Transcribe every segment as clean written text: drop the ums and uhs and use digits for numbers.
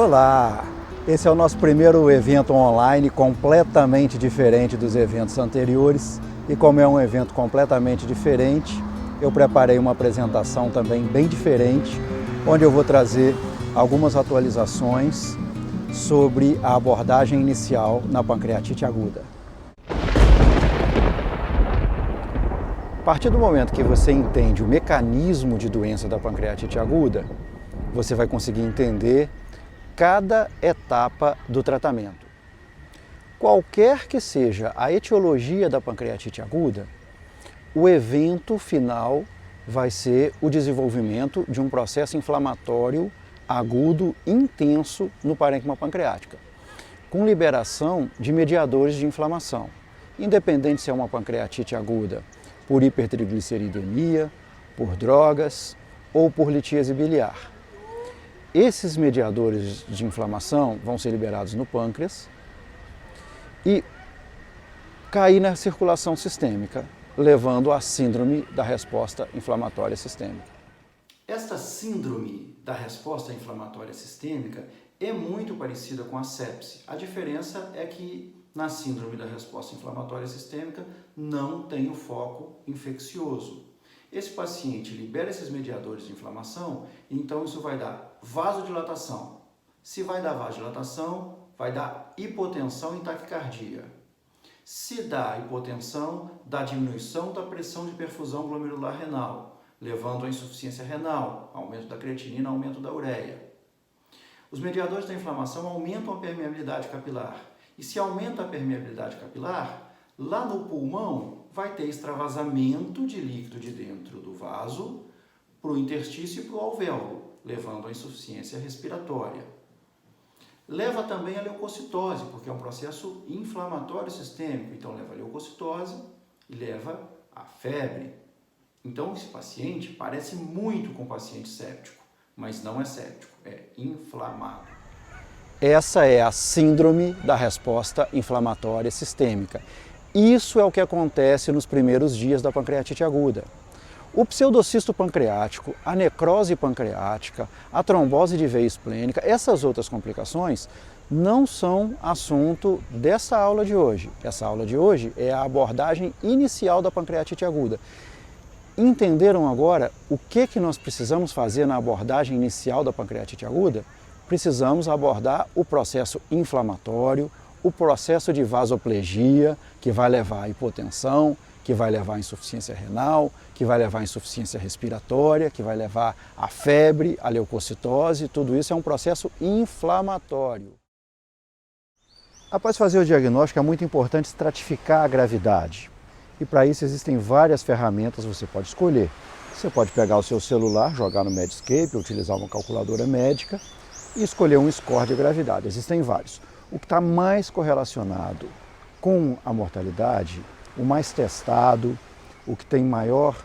Olá! Esse é o nosso primeiro evento online, completamente diferente dos eventos anteriores. E como é um evento completamente diferente, eu preparei uma apresentação também bem diferente, onde eu vou trazer algumas atualizações sobre a abordagem inicial na pancreatite aguda. A partir do momento que você entende o mecanismo de doença da pancreatite aguda, você vai conseguir entender cada etapa do tratamento. Qualquer que seja a etiologia da pancreatite aguda, o evento final vai ser o desenvolvimento de um processo inflamatório agudo intenso no parênquima pancreática, com liberação de mediadores de inflamação, independente se é uma pancreatite aguda por hipertrigliceridemia, por drogas ou por litíase biliar. Esses mediadores de inflamação vão ser liberados no pâncreas e cair na circulação sistêmica, levando à síndrome da resposta inflamatória sistêmica. Esta síndrome da resposta inflamatória sistêmica é muito parecida com a sepse. A diferença é que na síndrome da resposta inflamatória sistêmica não tem o foco infeccioso. Esse paciente libera esses mediadores de inflamação, então isso vai dar vasodilatação. Se vai dar vasodilatação, vai dar hipotensão e taquicardia. Se dá hipotensão, dá diminuição da pressão de perfusão glomerular renal, levando à insuficiência renal, aumento da creatinina, aumento da ureia. Os mediadores da inflamação aumentam a permeabilidade capilar. E se aumenta a permeabilidade capilar, lá no pulmão vai ter extravasamento de líquido de dentro do vaso para o interstício e para o alvéolo, levando à insuficiência respiratória. Leva também a leucocitose, porque é um processo inflamatório sistêmico, então leva a leucocitose e leva a febre. Então esse paciente parece muito com o paciente séptico, mas não é séptico, é inflamado. Essa é a síndrome da resposta inflamatória sistêmica. Isso é o que acontece nos primeiros dias da pancreatite aguda. O pseudocisto pancreático, a necrose pancreática, a trombose de veia esplênica, essas outras complicações não são assunto dessa aula de hoje. Essa aula de hoje é a abordagem inicial da pancreatite aguda. Entenderam agora o que nós precisamos fazer na abordagem inicial da pancreatite aguda? Precisamos abordar o processo inflamatório, o processo de vasoplegia, que vai levar à hipotensão, que vai levar à insuficiência renal, que vai levar à insuficiência respiratória, que vai levar à febre, à leucocitose, tudo isso é um processo inflamatório. Após fazer o diagnóstico, é muito importante estratificar a gravidade. E para isso existem várias ferramentas que você pode escolher. Você pode pegar o seu celular, jogar no Medscape, utilizar uma calculadora médica e escolher um score de gravidade. Existem vários. O que está mais correlacionado com a mortalidade, o mais testado, o que tem maior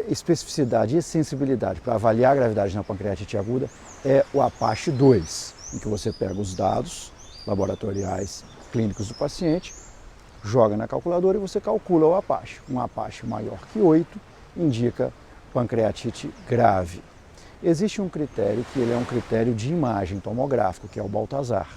especificidade e sensibilidade para avaliar a gravidade na pancreatite aguda é o APACHE 2, em que você pega os dados laboratoriais clínicos do paciente, joga na calculadora e você calcula o APACHE. Um APACHE maior que 8 indica pancreatite grave. Existe um critério que ele é um critério de imagem tomográfico, que é o Baltazar.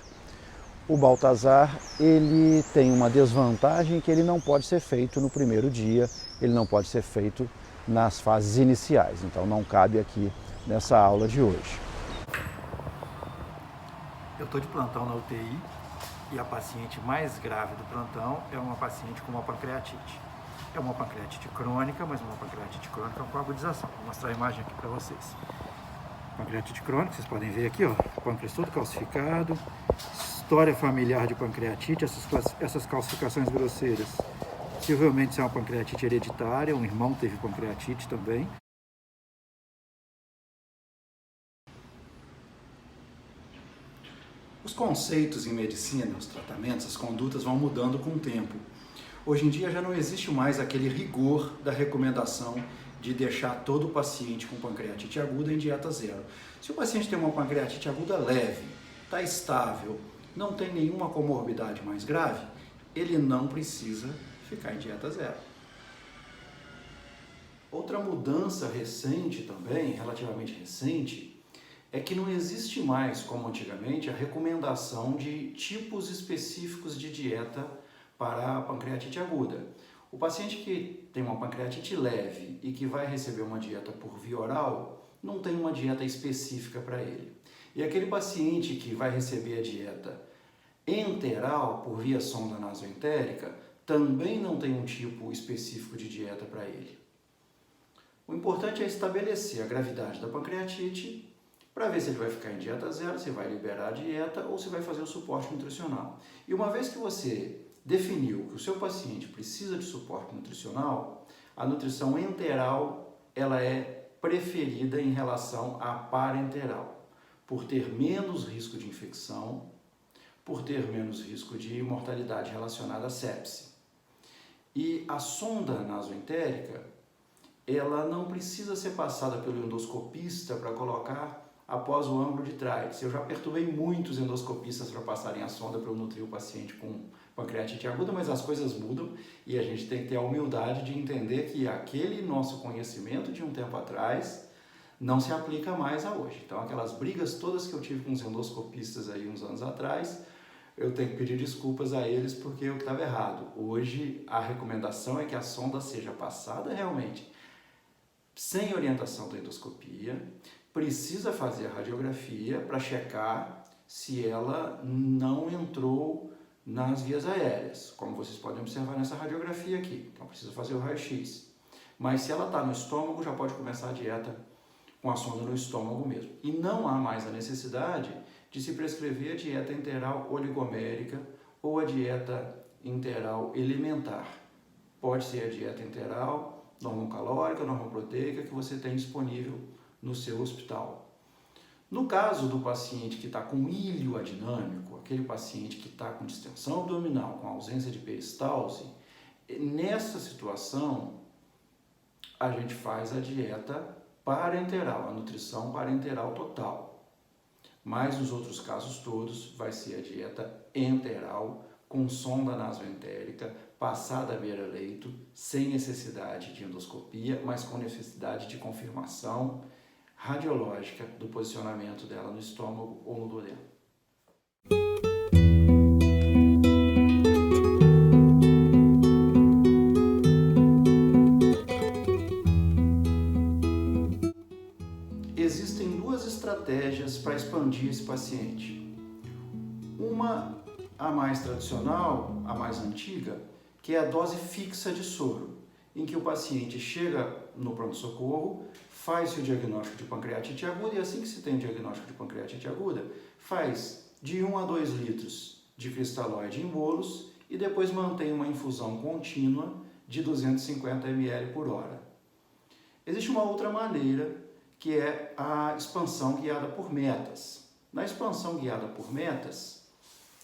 O Baltazar, ele tem uma desvantagem que ele não pode ser feito no primeiro dia, ele não pode ser feito nas fases iniciais, então não cabe aqui nessa aula de hoje. Eu estou de plantão na UTI e a paciente mais grave do plantão é uma paciente com uma pancreatite. É uma pancreatite crônica, mas uma pancreatite crônica com agudização. Vou mostrar a imagem aqui para vocês. Pancreatite crônica, vocês podem ver aqui, ó, pâncreas todo calcificado, história familiar de pancreatite, essas calcificações grosseiras. Possivelmente isso é uma pancreatite hereditária, um irmão teve pancreatite também. Os conceitos em medicina, os tratamentos, as condutas vão mudando com o tempo. Hoje em dia já não existe mais aquele rigor da recomendação de deixar todo o paciente com pancreatite aguda em dieta zero. Se o paciente tem uma pancreatite aguda leve, está estável, não tem nenhuma comorbidade mais grave, ele não precisa ficar em dieta zero. Outra mudança recente também, relativamente recente, é que não existe mais, como antigamente, a recomendação de tipos específicos de dieta para a pancreatite aguda. O paciente que tem uma pancreatite leve e que vai receber uma dieta por via oral, não tem uma dieta específica para ele. E aquele paciente que vai receber a dieta enteral por via sonda nasoentérica, também não tem um tipo específico de dieta para ele. O importante é estabelecer a gravidade da pancreatite para ver se ele vai ficar em dieta zero, se vai liberar a dieta ou se vai fazer o suporte nutricional. E uma vez que você definiu que o seu paciente precisa de suporte nutricional, a nutrição enteral ela é preferida em relação à parenteral, por ter menos risco de infecção, por ter menos risco de mortalidade relacionada à sepse. E a sonda nasoentérica, ela não precisa ser passada pelo endoscopista para colocar após o ângulo de Treitz. Eu já perturbei muitos endoscopistas para passarem a sonda para eu nutrir o paciente com pancreatite aguda, mas as coisas mudam e a gente tem que ter a humildade de entender que aquele nosso conhecimento de um tempo atrás não se aplica mais a hoje. Então, aquelas brigas todas que eu tive com os endoscopistas aí uns anos atrás, eu tenho que pedir desculpas a eles porque eu estava errado. Hoje, a recomendação é que a sonda seja passada realmente sem orientação da endoscopia, precisa fazer a radiografia para checar se ela não entrou nas vias aéreas, como vocês podem observar nessa radiografia aqui. Então precisa fazer o raio-x. Mas se ela está no estômago, já pode começar a dieta com a sonda no estômago mesmo. E não há mais a necessidade de se prescrever a dieta enteral oligomérica ou a dieta enteral elementar. Pode ser a dieta enteral normocalórica, normoproteica que você tem disponível no seu hospital. No caso do paciente que está com ilho adinâmico, aquele paciente que está com distensão abdominal, com ausência de peristalse, nessa situação a gente faz a dieta parenteral, a nutrição parenteral total. Mas nos outros casos todos vai ser a dieta enteral, com sonda nasoentérica, passada à beira-leito, sem necessidade de endoscopia, mas com necessidade de confirmação radiológica do posicionamento dela no estômago ou no duodeno. Existem duas estratégias para expandir esse paciente. Uma, a mais tradicional, a mais antiga, que é a dose fixa de soro, em que o paciente chega no pronto-socorro, faz-se o diagnóstico de pancreatite aguda e assim que se tem o diagnóstico de pancreatite aguda, faz de 1 a 2 litros de cristalóide em bolos e depois mantém uma infusão contínua de 250 ml por hora. Existe uma outra maneira, que é a expansão guiada por metas. Na expansão guiada por metas,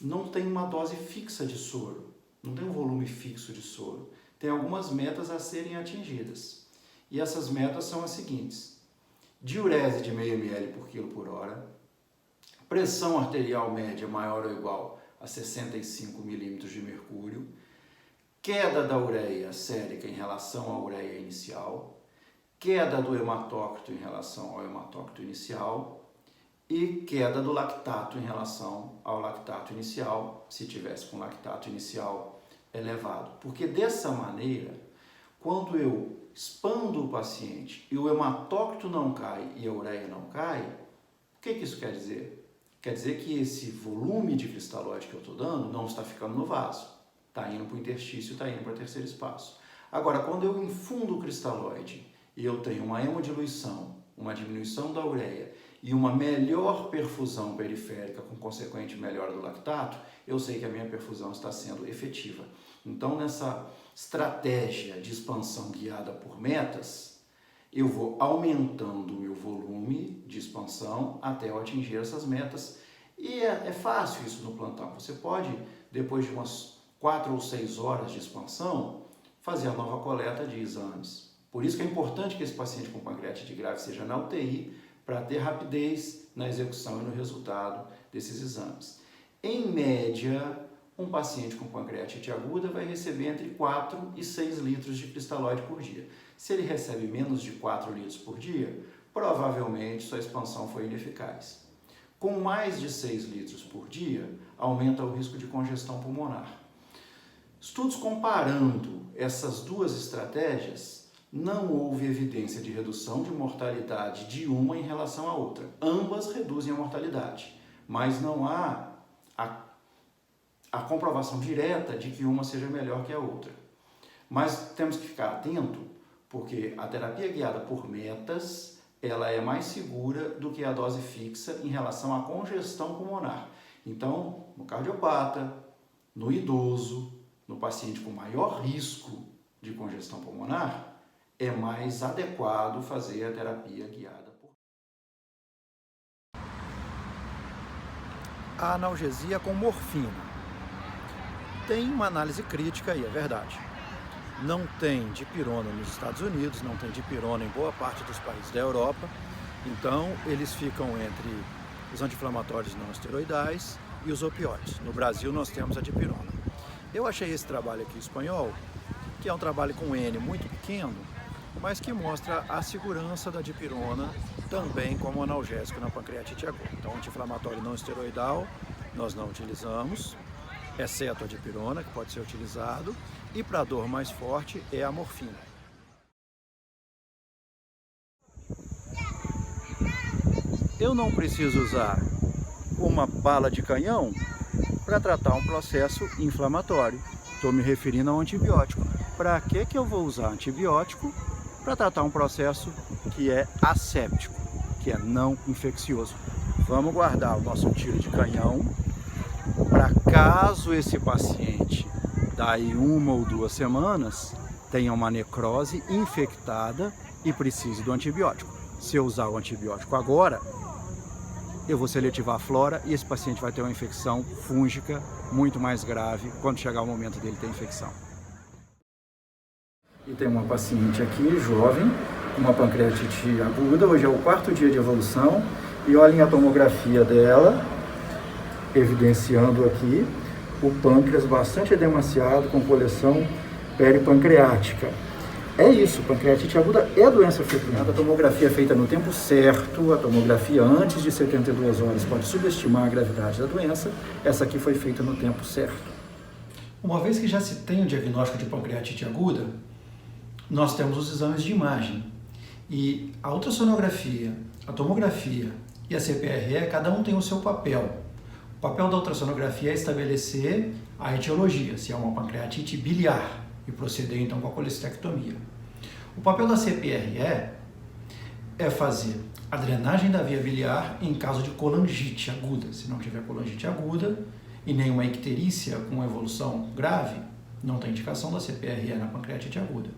não tem uma dose fixa de soro, não tem um volume fixo de soro. Tem algumas metas a serem atingidas. E essas metas são as seguintes: diurese de meio ml por quilo por hora, pressão arterial média maior ou igual a 65 milímetros de mercúrio, queda da ureia sérica em relação à ureia inicial, queda do hematócrito em relação ao hematócrito inicial e queda do lactato em relação ao lactato inicial, se tivesse com lactato inicial elevado. Porque dessa maneira, quando eu expando o paciente e o hematócrito não cai e a ureia não cai, o que isso quer dizer? Quer dizer que esse volume de cristalóide que eu estou dando não está ficando no vaso, está indo para o interstício, está indo para o terceiro espaço. Agora, quando eu infundo o cristalóide e eu tenho uma hemodiluição, uma diminuição da ureia e uma melhor perfusão periférica com consequente melhora do lactato, eu sei que a minha perfusão está sendo efetiva. Então, nessa estratégia de expansão guiada por metas, eu vou aumentando o meu volume de expansão até eu atingir essas metas. E é fácil isso no plantão. Você pode, depois de umas 4 ou 6 horas de expansão, fazer a nova coleta de exames. Por isso que é importante que esse paciente com pancreatite grave seja na UTI, para ter rapidez na execução e no resultado desses exames. Em média, um paciente com pancreatite aguda vai receber entre 4 e 6 litros de cristalóide por dia. Se ele recebe menos de 4 litros por dia, provavelmente sua expansão foi ineficaz. Com mais de 6 litros por dia, aumenta o risco de congestão pulmonar. Estudos comparando essas duas estratégias, não houve evidência de redução de mortalidade de uma em relação à outra. Ambas reduzem a mortalidade, mas não há a comprovação direta de que uma seja melhor que a outra. Mas temos que ficar atento, porque a terapia guiada por metas, ela é mais segura do que a dose fixa em relação à congestão pulmonar. Então, no cardiopata, no idoso, no paciente com maior risco de congestão pulmonar, é mais adequado fazer a terapia guiada por... A analgesia com morfina. Tem uma análise crítica aí, é verdade. Não tem dipirona nos Estados Unidos, não tem dipirona em boa parte dos países da Europa, então eles ficam entre os anti-inflamatórios não esteroidais e os opioides. No Brasil nós temos a dipirona. Eu achei esse trabalho aqui espanhol, que é um trabalho com N muito pequeno, mas que mostra a segurança da dipirona também como analgésico na pancreatite aguda. Então, anti-inflamatório não esteroidal nós não utilizamos, exceto a dipirona, que pode ser utilizado, e para dor mais forte é a morfina. Eu não preciso usar uma bala de canhão para tratar um processo inflamatório. Estou me referindo ao antibiótico. Para que eu vou usar antibiótico? Para tratar um processo que é asséptico, que é não infeccioso. Vamos guardar o nosso tiro de canhão para caso esse paciente, daí 1 ou 2 semanas, tenha uma necrose infectada e precise do antibiótico. Se eu usar o antibiótico agora, eu vou seletivar a flora e esse paciente vai ter uma infecção fúngica muito mais grave quando chegar o momento dele ter infecção. E tem uma paciente aqui, jovem, com uma pancreatite aguda, hoje é o 4º dia de evolução, e olhem a tomografia dela, evidenciando aqui o pâncreas bastante edemaciado, com coleção peripancreática. É isso, pancreatite aguda é doença frequente. A tomografia é feita no tempo certo, a tomografia antes de 72 horas pode subestimar a gravidade da doença, essa aqui foi feita no tempo certo. Uma vez que já se tem o diagnóstico de pancreatite aguda, nós temos os exames de imagem. E a ultrassonografia, a tomografia e a CPRE, cada um tem o seu papel. O papel da ultrassonografia é estabelecer a etiologia, se é uma pancreatite biliar, e proceder então com a colestectomia. O papel da CPRE é fazer a drenagem da via biliar em caso de colangite aguda. Se não tiver colangite aguda e nenhuma icterícia com evolução grave, não tem indicação da CPRE na pancreatite aguda.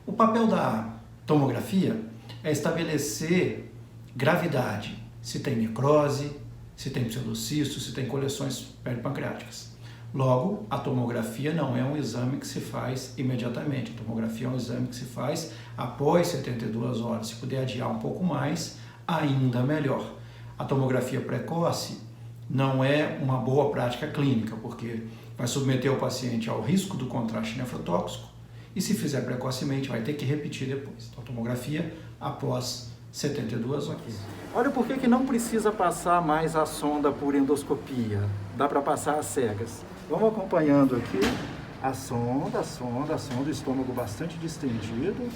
O papel da tomografia é estabelecer gravidade, se tem necrose, se tem pseudocisto, se tem coleções peripancreáticas. Logo, a tomografia não é um exame que se faz imediatamente. A tomografia é um exame que se faz após 72 horas. Se puder adiar um pouco mais, ainda melhor. A tomografia precoce não é uma boa prática clínica, porque vai submeter o paciente ao risco do contraste nefrotóxico e, se fizer precocemente, vai ter que repetir depois. Então, a tomografia após 72 horas. Olha por que não precisa passar mais a sonda por endoscopia. Dá para passar às cegas. Vamos acompanhando aqui a sonda, o estômago bastante distendido.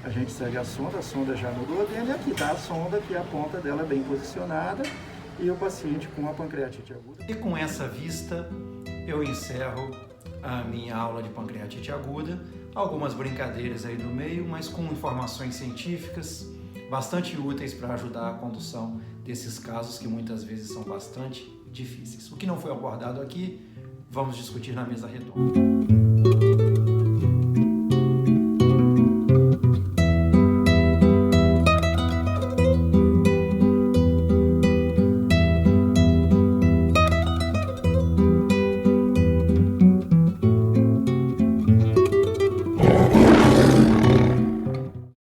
A gente segue a sonda já no duodeno, e aqui está a sonda, que a ponta dela é bem posicionada, e o paciente com a pancreatite aguda. E com essa vista, eu encerro a minha aula de pancreatite aguda. Algumas brincadeiras aí no meio, mas com informações científicas bastante úteis para ajudar a condução desses casos que muitas vezes são bastante difíceis. O que não foi abordado aqui, vamos discutir na mesa redonda.